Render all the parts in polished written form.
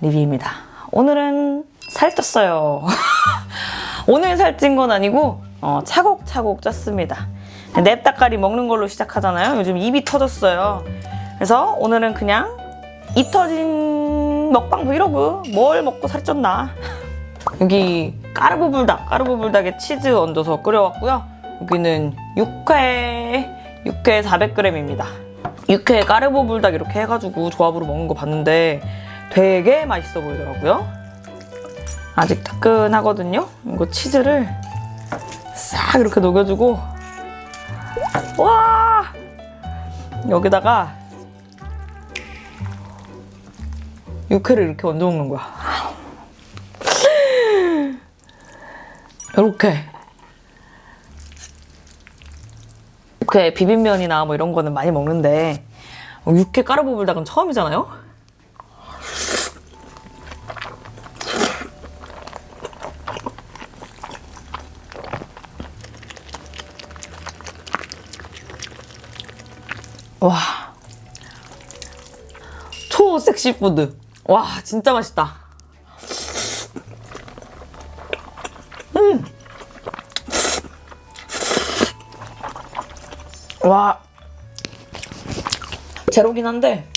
리뷰입니다. 오늘은 살쪘어요. 오늘 살찐 건 아니고 차곡차곡 쪘습니다. 냅닭가리 먹는 걸로 시작하잖아요. 요즘 입이 터졌어요. 그래서 오늘은 그냥 입 터진 먹방 브이로그. 뭘 먹고 살이 쪘나. 여기 까르보불닭에 치즈 얹어서 끓여왔고요. 여기는 육회 400g입니다. 육회 까르보불닭 이렇게 해가지고 조합으로 먹는 거 봤는데 되게 맛있어 보이더라고요. 아직 따끈하거든요. 이거 치즈를 싹 이렇게 녹여주고, 와! 여기다가 육회를 이렇게 얹어 먹는 거야. 이렇게. 육회 비빔면이나 뭐 이런 거는 많이 먹는데 육회 까르보불닭은 처음이잖아요? 와, 초섹시푸드. 와, 진짜 맛있다. 와, 제로긴 한데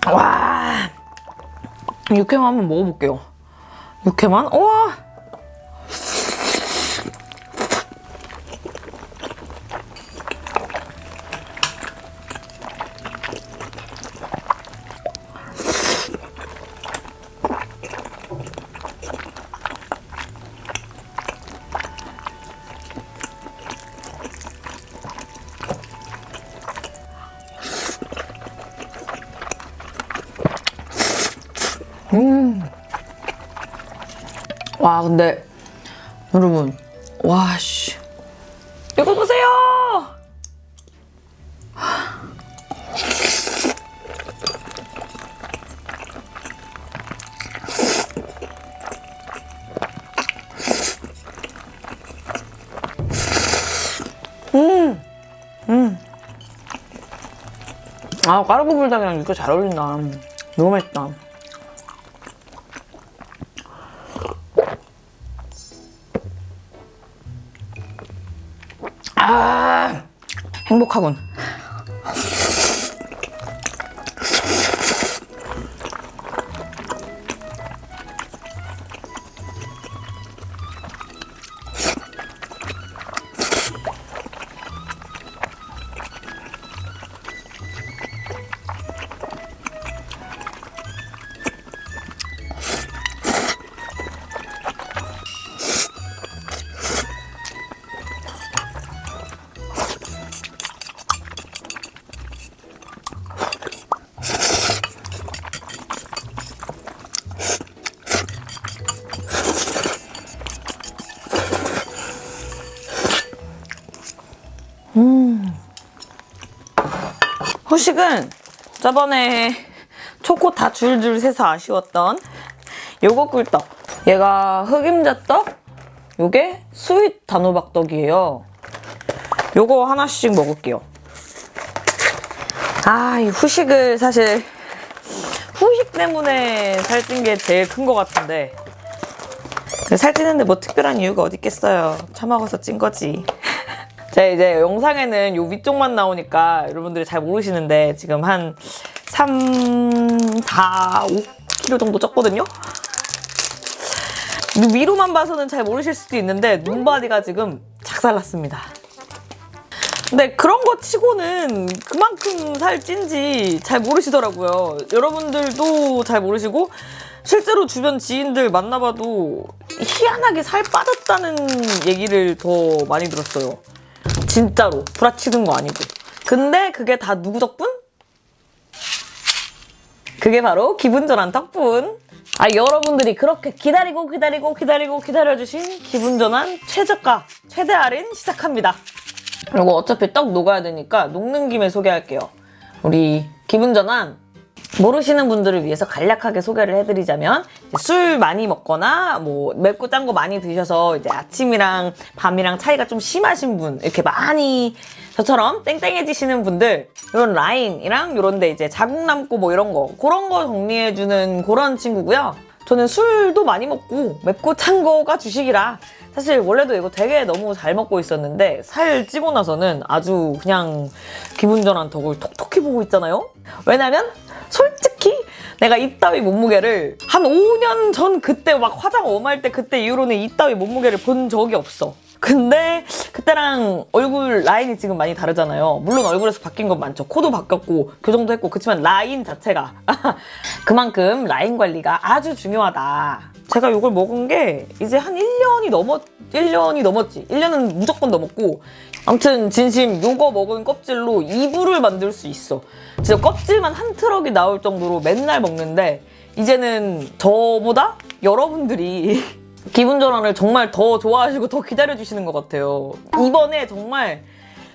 와, 육회만 한번 먹어볼게요. 육회만? 우와! 와, 근데 여러분, 와, 씨, 이거 보세요. 아, 까르보불닭이랑 육회 잘 어울린다. 너무 맛있다. 아, 행복하군. 후식은 저번에 초코 다 줄줄 새서 아쉬웠던 요거 꿀떡. 얘가 흑임자떡, 요게 스윗 단호박떡이에요. 요거 하나씩 먹을게요. 아, 이 후식을 사실 후식 때문에 살찐 게 제일 큰 것 같은데 살찌는데 뭐 특별한 이유가 어디 있겠어요. 처먹어서 찐 거지. 제가 이제 영상에는 요 위쪽만 나오니까 여러분들이 잘 모르시는데 지금 한 3, 4, 5kg 정도 쪘거든요? 위로만 봐서는 잘 모르실 수도 있는데 눈바디가 지금 작살났습니다. 근데 그런 거 치고는 그만큼 살찐지 잘 모르시더라고요. 여러분들도 잘 모르시고 실제로 주변 지인들 만나봐도 희한하게 살 빠졌다는 얘기를 더 많이 들었어요. 진짜로 구라치는 거 아니고. 근데 그게 다 누구 덕분? 그게 바로 기분전환 덕분. 아, 여러분들이 그렇게 기다려주신 기분전환 최저가 최대 할인 시작합니다. 그리고 어차피 떡 녹아야 되니까 녹는 김에 소개할게요. 우리 기분전환 모르시는 분들을 위해서 간략하게 소개를 해드리자면 술 많이 먹거나 뭐 맵고 짠 거 많이 드셔서 이제 아침이랑 밤이랑 차이가 좀 심하신 분, 이렇게 많이 저처럼 땡땡해지시는 분들, 이런 라인이랑 이런데 이제 자국 남고 뭐 이런 거, 그런 거 정리해주는 그런 친구고요. 저는 술도 많이 먹고 맵고 짠 거가 주식이라 사실 원래도 이거 되게 너무 잘 먹고 있었는데 살 찌고 나서는 아주 그냥 기분 전환 덕을 톡톡히 보고 있잖아요. 왜냐면 솔직히 내가 이따위 몸무게를 한 5년 전 그때 막 화장 엄할 때 그때 이후로는 이따위 몸무게를 본 적이 없어. 근데 그때랑 얼굴 라인이 지금 많이 다르잖아요. 물론 얼굴에서 바뀐 건 많죠. 코도 바뀌었고 교정도 했고, 그렇지만 라인 자체가 그만큼 라인 관리가 아주 중요하다. 제가 이걸 먹은 게 이제 한 1년이 넘었지. 1년은 무조건 넘었고, 아무튼 진심 요거 먹은 껍질로 이불을 만들 수 있어. 진짜 껍질만 한 트럭이 나올 정도로 맨날 먹는데 이제는 저보다 여러분들이 기분 전환을 정말 더 좋아하시고 더 기다려주시는 것 같아요. 이번에 정말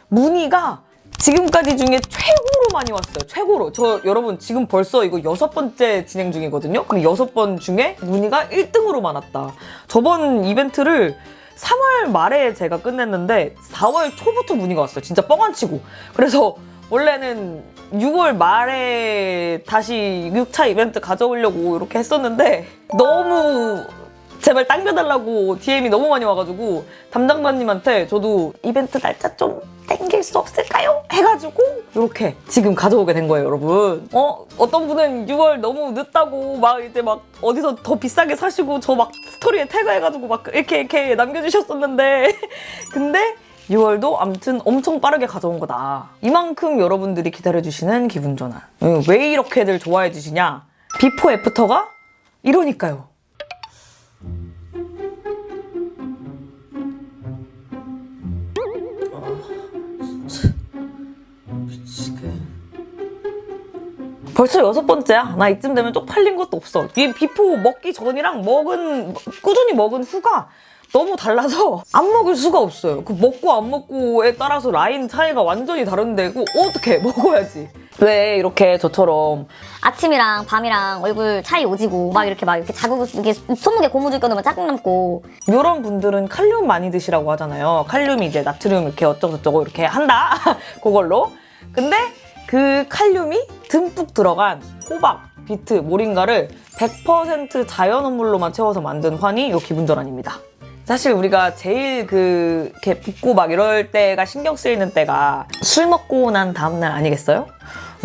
문의가 지금까지 중에 최고로 많이 왔어요. 최고로. 저 여러분 지금 벌써 이거 6번째 진행 중이거든요. 근데 6번 중에 문의가 1등으로 많았다. 저번 이벤트를 3월 말에 제가 끝냈는데 4월 초부터 문의가 왔어요. 진짜 뻥 안 치고. 그래서 원래는 6월 말에 다시 6차 이벤트 가져오려고 이렇게 했었는데 너무 제발 당겨달라고 DM이 너무 많이 와가지고 담당자님한테 저도 이벤트 날짜 좀 땡길 수 없을까요? 해가지고 이렇게 지금 가져오게 된 거예요, 여러분. 어떤 분은 6월 너무 늦다고 막 이제 막 어디서 더 비싸게 사시고 저 막 스토리에 태그해가지고 막 이렇게 남겨주셨었는데 근데 6월도 아무튼 엄청 빠르게 가져온 거다. 이만큼 여러분들이 기다려주시는 기분 전환. 왜 이렇게들 좋아해 주시냐? 비포 애프터가 이러니까요. 벌써 6번째야. 나 이쯤 되면 쪽팔린 것도 없어. 이 비포 먹기 전이랑 꾸준히 먹은 후가 너무 달라서 안 먹을 수가 없어요. 그 먹고 안 먹고에 따라서 라인 차이가 완전히 다른데 어떻게 먹어야지. 왜 이렇게 저처럼 아침이랑 밤이랑 얼굴 차이 오지고 막 이렇게 자국, 이게 손목에 고무줄 껴놓으면 자국 남고. 이런 분들은 칼륨 많이 드시라고 하잖아요. 칼륨이 이제 나트륨 이렇게 어쩌고저쩌고 이렇게 한다. 그걸로. 근데 그 칼륨이 듬뿍 들어간 호박, 비트, 모링가를 100% 자연원물로만 채워서 만든 환이 요 기분 전환입니다. 사실 우리가 제일 이렇게 붓고 막 이럴 때가 신경 쓰이는 때가 술 먹고 난 다음날 아니겠어요?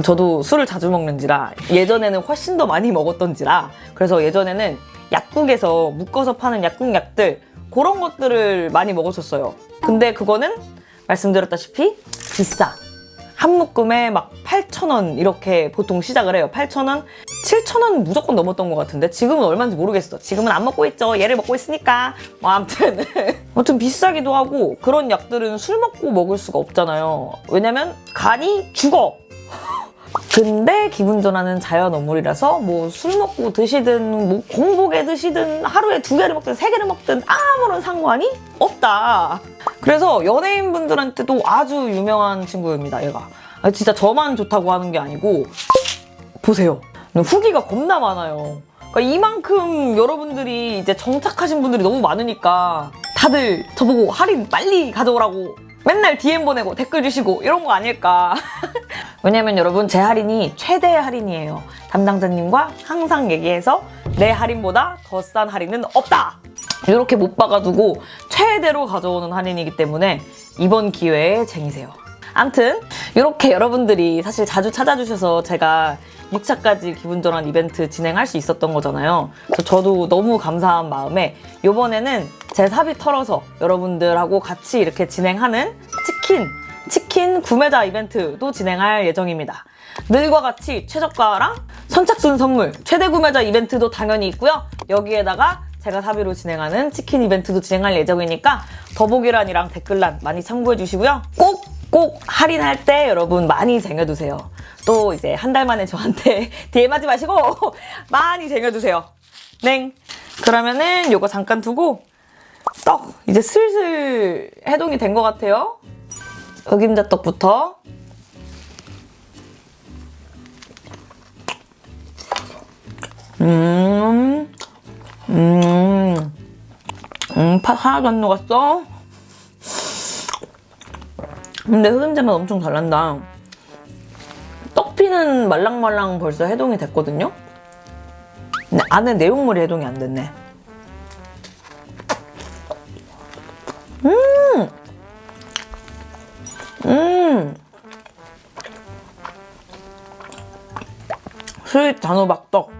저도 술을 자주 먹는지라 예전에는 훨씬 더 많이 먹었던지라 그래서 예전에는 약국에서 묶어서 파는 약국약들 그런 것들을 많이 먹었었어요. 근데 그거는 말씀드렸다시피 비싸. 한 묶음에 막 8,000원 이렇게 보통 시작을 해요. 8,000원? 7,000원 무조건 넘었던 것 같은데 지금은 얼마인지 모르겠어. 지금은 안 먹고 있죠. 얘를 먹고 있으니까. 뭐 아무튼 비싸기도 하고 그런 약들은 술 먹고 먹을 수가 없잖아요. 왜냐면 간이 죽어. 근데 기분 전환은 자연 어물이라서 뭐 술 먹고 드시든 뭐 공복에 드시든 하루에 2개를 먹든 3개를 먹든 아무런 상관이 없다. 그래서 연예인분들한테도 아주 유명한 친구입니다, 얘가. 진짜 저만 좋다고 하는 게 아니고 보세요. 후기가 겁나 많아요. 그러니까 이만큼 여러분들이 이제 정착하신 분들이 너무 많으니까 다들 저보고 할인 빨리 가져오라고 맨날 DM 보내고 댓글 주시고 이런 거 아닐까. 왜냐면 여러분 제 할인이 최대 할인이에요. 담당자님과 항상 얘기해서 내 할인보다 더 싼 할인은 없다. 이렇게 못 박아두고 최대로 가져오는 할인이기 때문에 이번 기회에 쟁이세요. 암튼 이렇게 여러분들이 사실 자주 찾아주셔서 제가 6차까지 기분 전환 이벤트 진행할 수 있었던 거잖아요. 그래서 저도 너무 감사한 마음에 이번에는 제 사비 털어서 여러분들하고 같이 이렇게 진행하는 치킨 구매자 이벤트도 진행할 예정입니다. 늘과 같이 최저가랑 선착순 선물, 최대 구매자 이벤트도 당연히 있고요. 여기에다가 제가 사비로 진행하는 치킨 이벤트도 진행할 예정이니까 더보기란이랑 댓글란 많이 참고해 주시고요. 꼭 할인할 때 여러분 많이 쟁여두세요. 또 이제 한 달 만에 저한테 DM하지 마시고 많이 쟁여두세요. 네. 그러면은 요거 잠깐 두고 떡 이제 슬슬 해동이 된 것 같아요. 흑임자떡부터 팥 하나도 안 녹았어? 근데 흑임자만 엄청 잘 난다. 떡피는 말랑말랑 벌써 해동이 됐거든요? 근데 안에 내용물이 해동이 안 됐네. 스윗 단호박떡.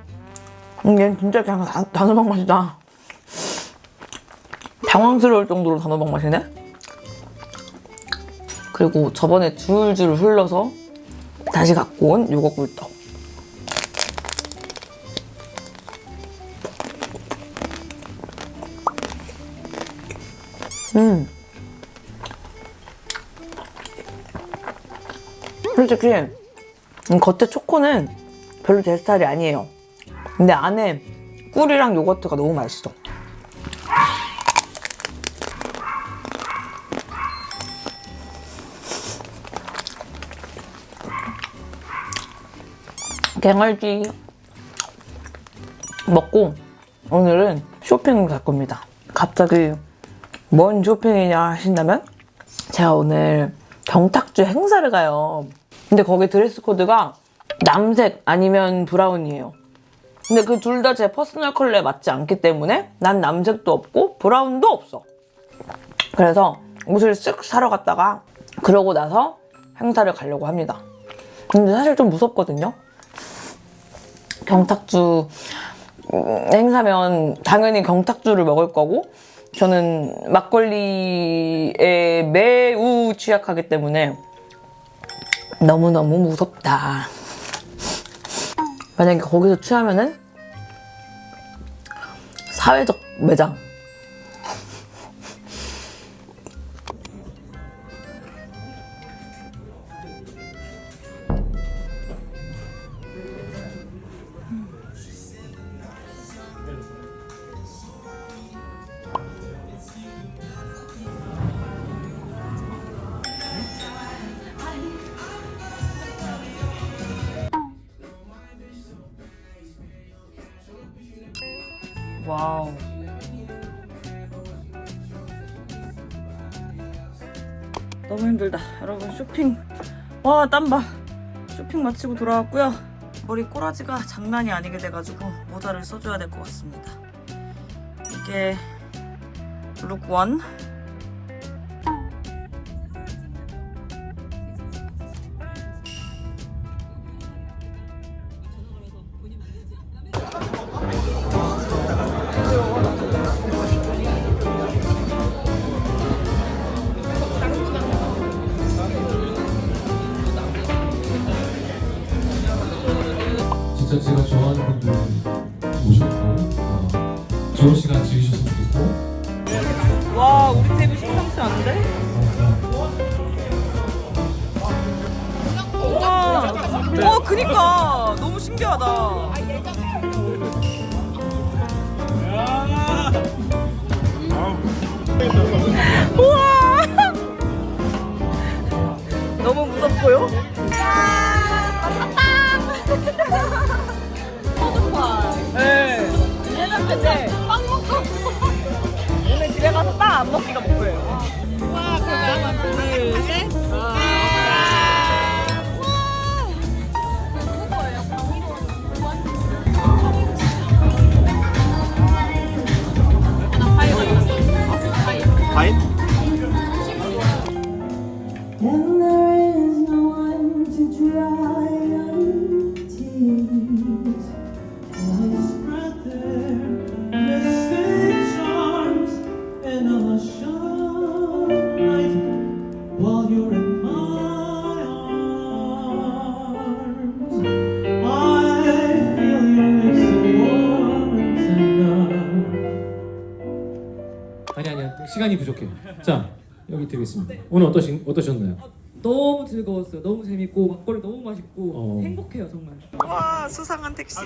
얘는 진짜 그냥 단호박 맛이다. 당황스러울 정도로 단호박 맛이네? 그리고 저번에 줄줄 흘러서 다시 갖고 온 요거 꿀떡. 솔직히 겉에 초코는 별로 제 스타일이 아니에요. 근데 안에 꿀이랑 요거트가 너무 맛있어. 갱얼지 먹고 오늘은 쇼핑을 갈 겁니다. 갑자기 뭔 쇼핑이냐 하신다면 제가 오늘 경탁주 행사를 가요. 근데 거기 드레스 코드가 남색 아니면 브라운이에요. 근데 그 둘 다 제 퍼스널 컬러에 맞지 않기 때문에 난 남색도 없고 브라운도 없어. 그래서 옷을 쓱 사러 갔다가 그러고 나서 행사를 가려고 합니다. 근데 사실 좀 무섭거든요. 경탁주 행사면 당연히 경탁주를 먹을 거고 저는 막걸리에 매우 취약하기 때문에 너무너무 무섭다. 만약에 거기서 취하면은 사회적 매장. 와우. 너무 힘들다. 여러분 쇼핑. 와, 땀봐. 쇼핑 마치고 돌아왔고요. 머리 꼬라지가 장난이 아니게 돼가지고 모자를 써줘야 될 것 같습니다. 이게 룩 1. 진짜 제가 좋아하는 분들 오셨고 좋은 시간 즐기셨으면 좋겠고. 와, 우리 테이블 심상치 않은데? 와, 그니까 너무 신기하다. 우와, 너무 무섭고요. 네. 이제는 근데 빵 먹고 오늘 집에 가서 빵 안 먹기가 목표예요. 와, 그러면 하나, 둘, 셋. And there is no one to dry your tears. Once brother, message arms and a short night while you're in my arms. I feel your lips so warm and tender. 아니야 시간이 부족해. 자 여기 드리겠습니다. 오늘 어떠셨나요? 너무 즐거웠어요. 너무 재밌고 막걸리 너무 맛있고 행복해요 정말. 와, 수상한 택시.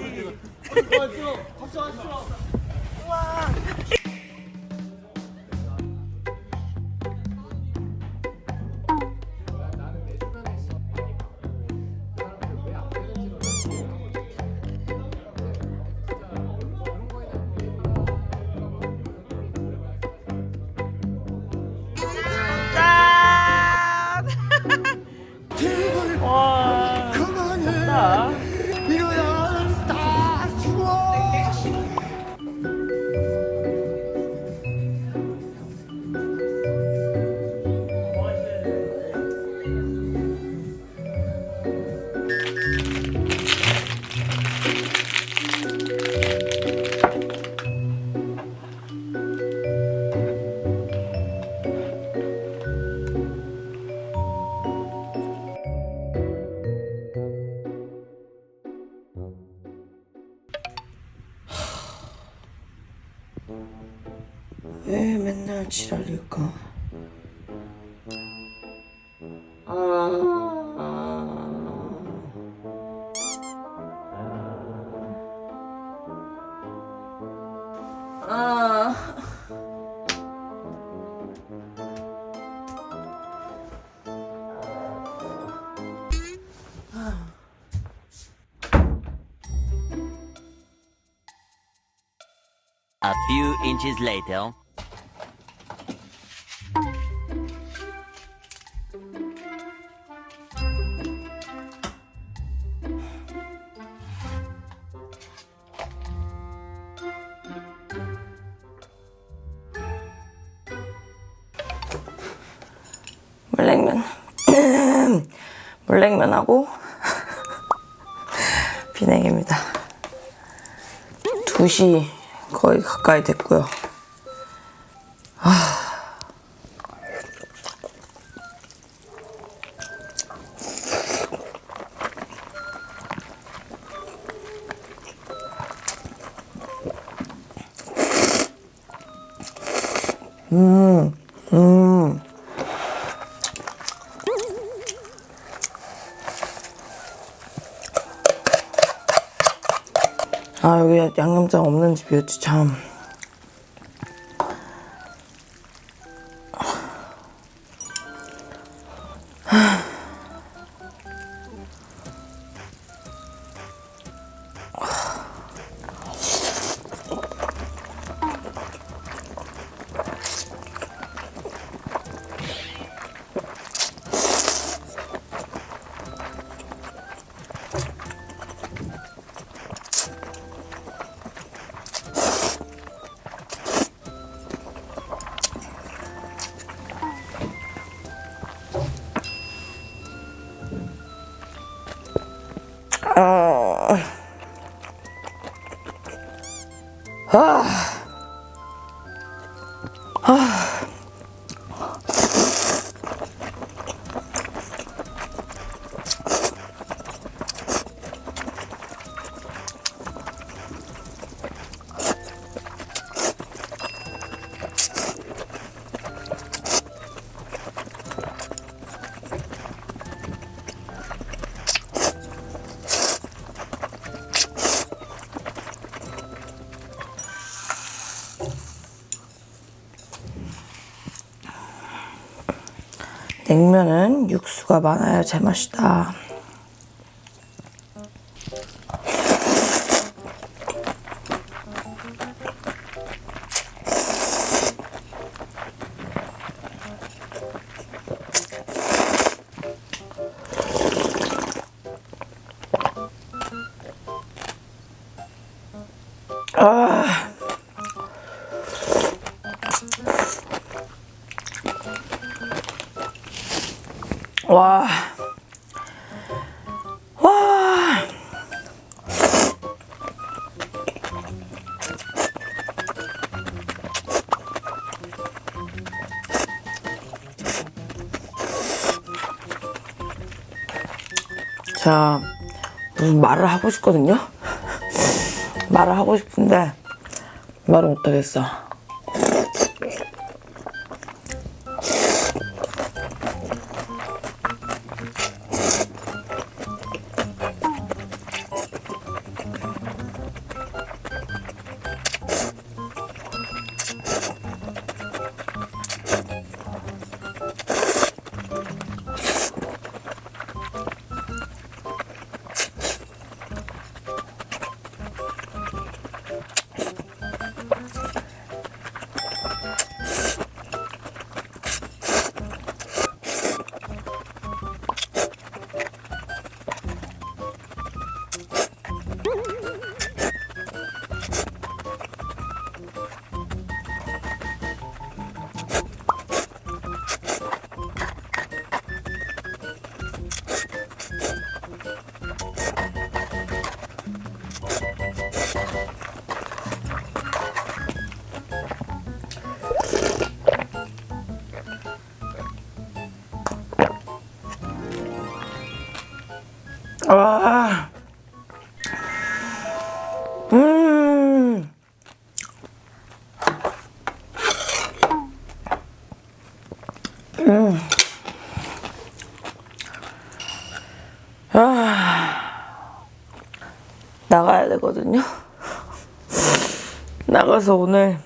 왜 맨날 지랄일까? A few inches later. 물냉면. 물냉면하고 비냉입니다. 2시 거의 가까이 됐고요. 여기 양념장 없는 집이었지, 참. 냉면은 육수가 많아야 제맛이다. 와. 와. 자, 무슨 말을 하고 싶거든요? 말을 하고 싶은데 말을 못하겠어. 나가야 되거든요. 나가서 오늘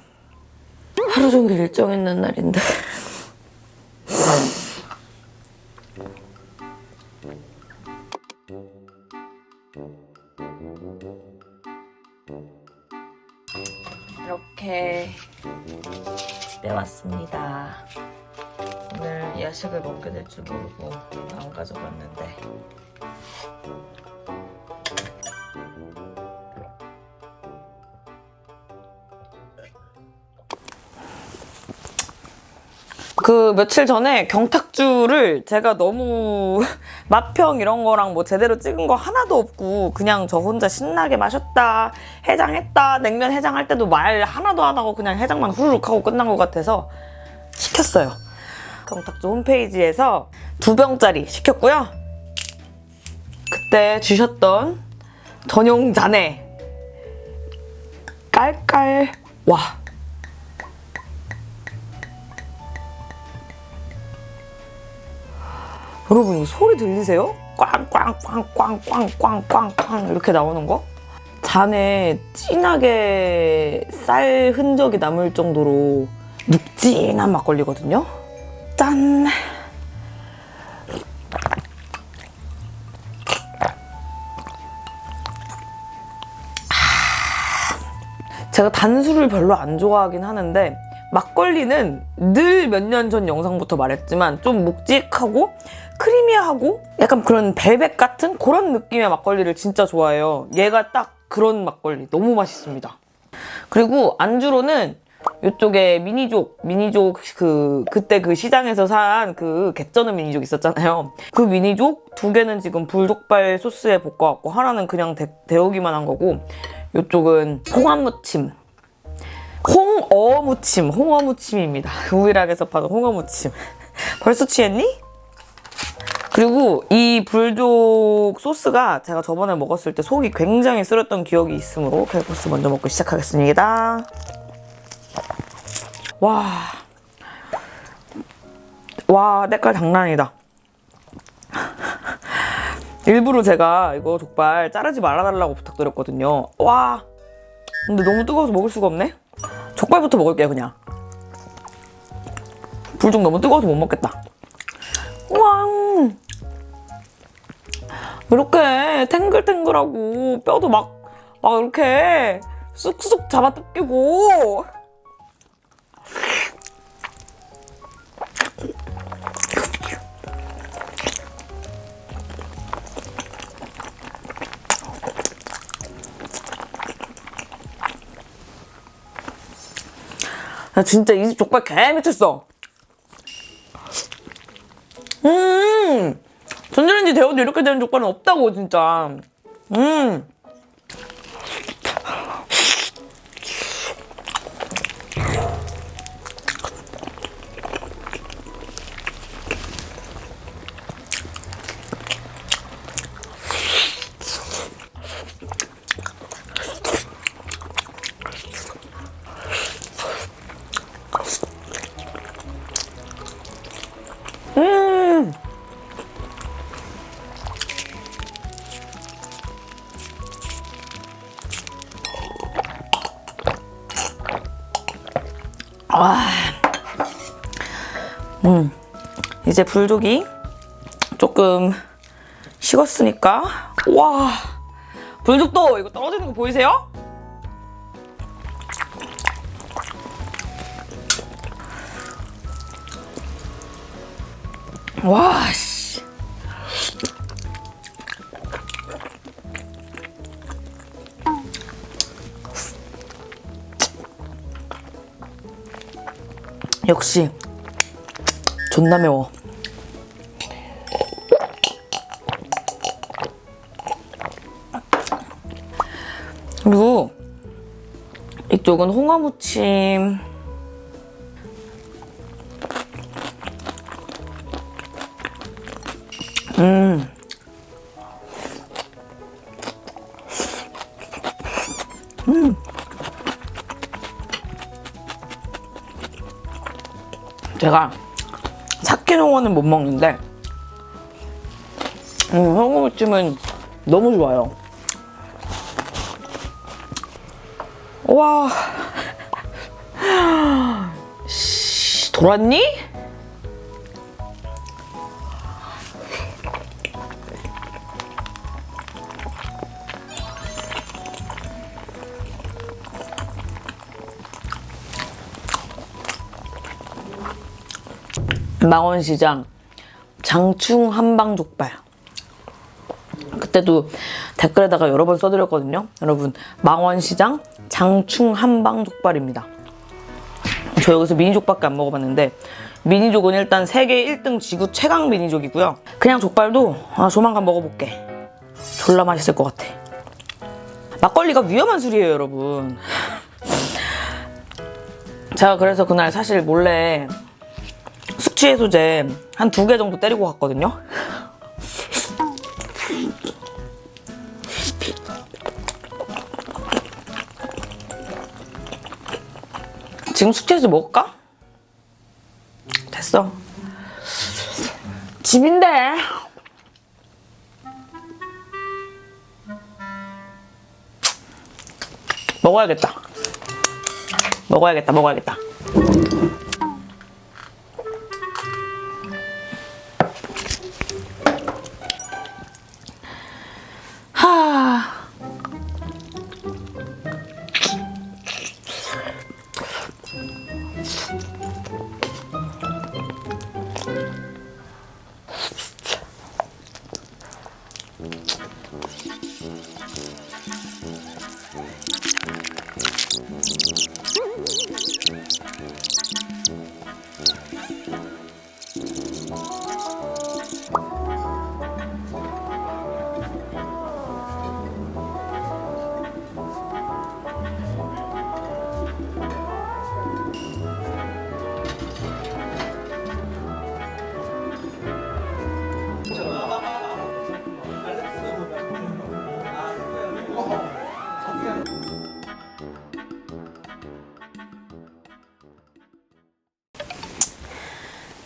하루 종일 일정 있는 날인데. 이렇게 집에 왔습니다. 오늘 야식을 먹게 될 줄 모르고 안 가져갔는데. 그 며칠 전에 경탁주를 제가 너무 맛평 이런 거랑 뭐 제대로 찍은 거 하나도 없고 그냥 저 혼자 신나게 마셨다, 해장했다, 냉면 해장할 때도 말 하나도 안 하고 그냥 해장만 후루룩 하고 끝난 것 같아서 시켰어요. 경탁주 홈페이지에서 2병짜리 시켰고요. 그때 주셨던 전용 잔에 깔깔 와. 여러분 이 소리 들리세요? 꽝꽝꽝꽝꽝꽝꽝꽝 이렇게 나오는 거? 잔에 진하게 쌀 흔적이 남을 정도로 눅진한 막걸리거든요? 짠! 제가 단술을 별로 안 좋아하긴 하는데 막걸리는 늘 몇 년 전 영상부터 말했지만 좀 묵직하고 크리미하고 약간 그런 벨벳 같은 그런 느낌의 막걸리를 진짜 좋아해요. 얘가 딱 그런 막걸리 너무 맛있습니다. 그리고 안주로는 이쪽에 미니족 그때 그 시장에서 산 그 개쩌는 미니족 있었잖아요. 그 미니족 2개는 지금 불족발 소스에 볶아왔고 하나는 그냥 데우기만 한 거고 이쪽은 홍합무침 홍어무침입니다. 우일학에서 파는 홍어무침. 벌써 취했니? 그리고 이 불족 소스가 제가 저번에 먹었을 때 속이 굉장히 쓰렸던 기억이 있으므로 캘코스 먼저 먹고 시작하겠습니다. 와, 때깔 장난 아니다. 일부러 제가 이거 족발 자르지 말아달라고 부탁드렸거든요. 와, 근데 너무 뜨거워서 먹을 수가 없네. 족발부터 먹을게요, 그냥. 불족 너무 뜨거워서 못 먹겠다. 왕! 이렇게 탱글탱글하고 뼈도 막 이렇게 쑥쑥 잡아뜯기고. 나 진짜 이 집 족발 개미쳤어. 전자레인지 데워도 이렇게 되는 족발은 없다고 진짜. 이제 불족이 조금 식었으니까. 와, 불족도 이거 떨어지는 거 보이세요? 와, 씨. 역시 존나 매워. 그리고 이쪽은 홍어무침. 제가 치킨 홍어는 못 먹는데 소금무침은 너무 좋아요. 와, 돌았니? 망원시장 장충 한방족발. 그때도 댓글에다가 여러 번 써드렸거든요. 여러분, 망원시장 장충 한방족발입니다. 저 여기서 미니족밖에 안 먹어봤는데 미니족은 일단 세계 1등 지구 최강 미니족이고요. 그냥 족발도 조만간 먹어볼게. 졸라 맛있을 것 같아. 막걸리가 위험한 술이에요, 여러분. 제가 그래서 그날 사실 몰래 숙취해소제 한 2개 정도 때리고 갔거든요. 지금 숙취해소제 먹을까? 됐어. 집인데. 먹어야겠다. 먹어야겠다. 하.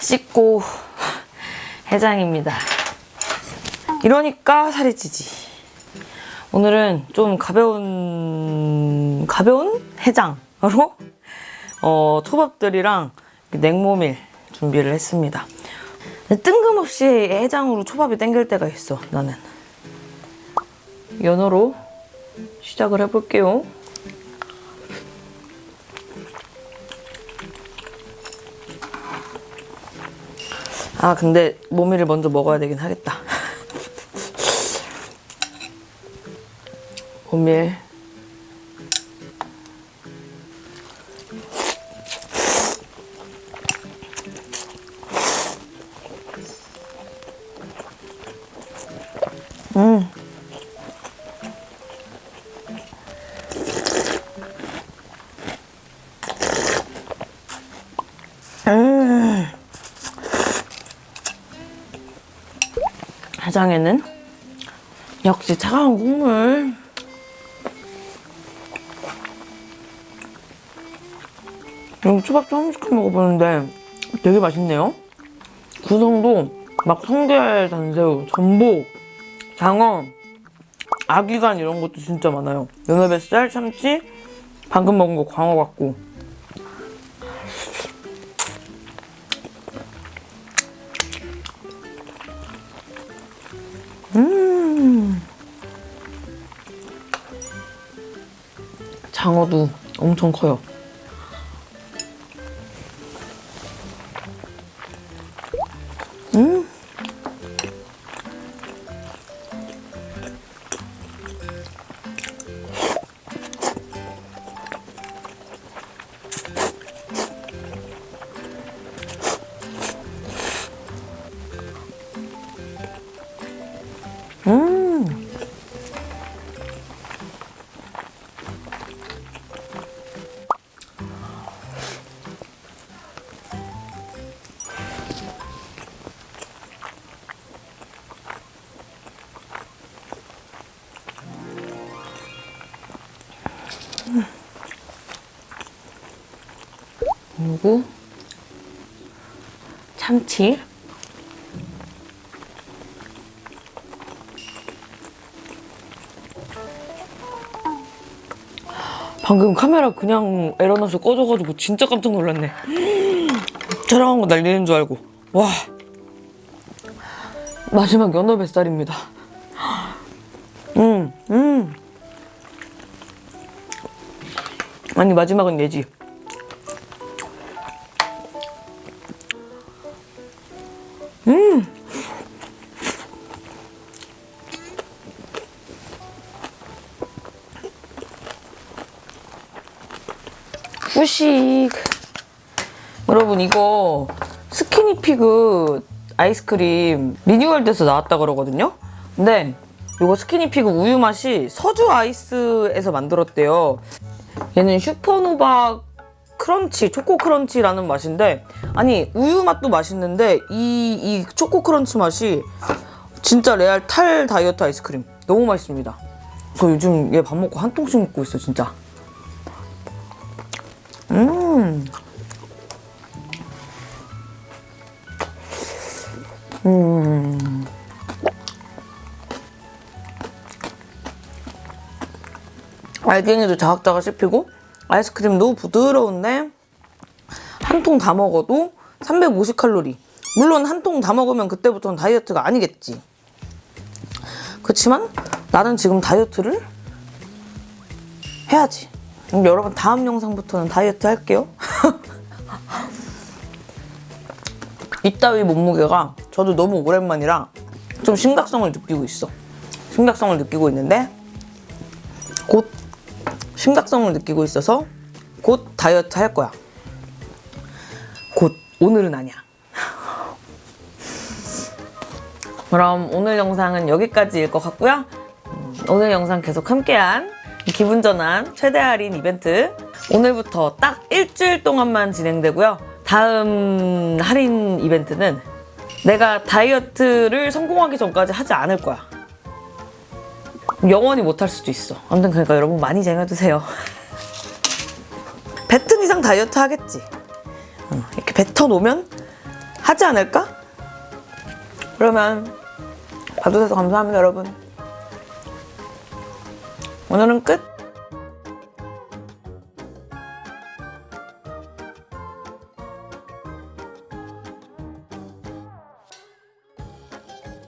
씻고 해장입니다. 이러니까 살이 찌지. 오늘은 좀 가벼운 해장으로 초밥들이랑 냉모밀 준비를 했습니다. 뜬금없이 해장으로 초밥이 땡길 때가 있어. 나는 연어로 시작을 해볼게요. 근데 모밀을 먼저 먹어야 되긴 하겠다. 모밀. 해장에는 역시 차가운 국물. 여기 초밥 처음 시켜 먹어보는데 되게 맛있네요. 구성도 막 성게, 단새우, 전복, 장어, 아기간 이런 것도 진짜 많아요. 연어뱃살, 참치, 방금 먹은 거 광어 같고. 장어도 엄청 커요. 그리고 참치. 방금 카메라 그냥 에러나서 꺼져가지고 진짜 깜짝 놀랐네. 촬영한 거 날리는 줄 알고. 와. 마지막 연어 뱃살입니다. 아니 마지막은 얘지. 후식. 여러분 이거 스키니피그 아이스크림 리뉴얼돼서 나왔다 그러거든요. 근데 이거 스키니피그 우유 맛이 서주 아이스에서 만들었대요. 얘는 슈퍼노바 크런치, 초코 크런치라는 맛인데, 아니 우유 맛도 맛있는데 이 초코 크런치 맛이 진짜 레알 탈 다이어트 아이스크림 너무 맛있습니다. 저 요즘 얘 밥 먹고 한 통씩 먹고 있어 진짜. 알갱이도 자각자각 씹히고 아이스크림도 부드러운데 한 통 다 먹어도 350칼로리. 물론 한 통 다 먹으면 그때부터는 다이어트가 아니겠지. 그렇지만 나는 지금 다이어트를 해야지. 그럼 여러분 다음 영상부터는 다이어트 할게요. 이따위 몸무게가 저도 너무 오랜만이라 좀 심각성을 느끼고 있어. 심각성을 느끼고 있는데 곧 심각성을 느끼고 있어서 곧 다이어트 할 거야. 곧. 오늘은 아니야. 그럼 오늘 영상은 여기까지일 것 같고요. 오늘 영상 계속 함께한 기분 전환 최대 할인 이벤트 오늘부터 딱 일주일 동안만 진행되고요. 다음 할인 이벤트는 내가 다이어트를 성공하기 전까지 하지 않을 거야. 영원히 못할 수도 있어. 아무튼 그러니까 여러분 많이 쟁여두세요. 뱉은 이상 다이어트 하겠지. 이렇게 뱉어놓으면 하지 않을까? 그러면 봐주셔서 감사합니다 여러분. 오늘은 끝.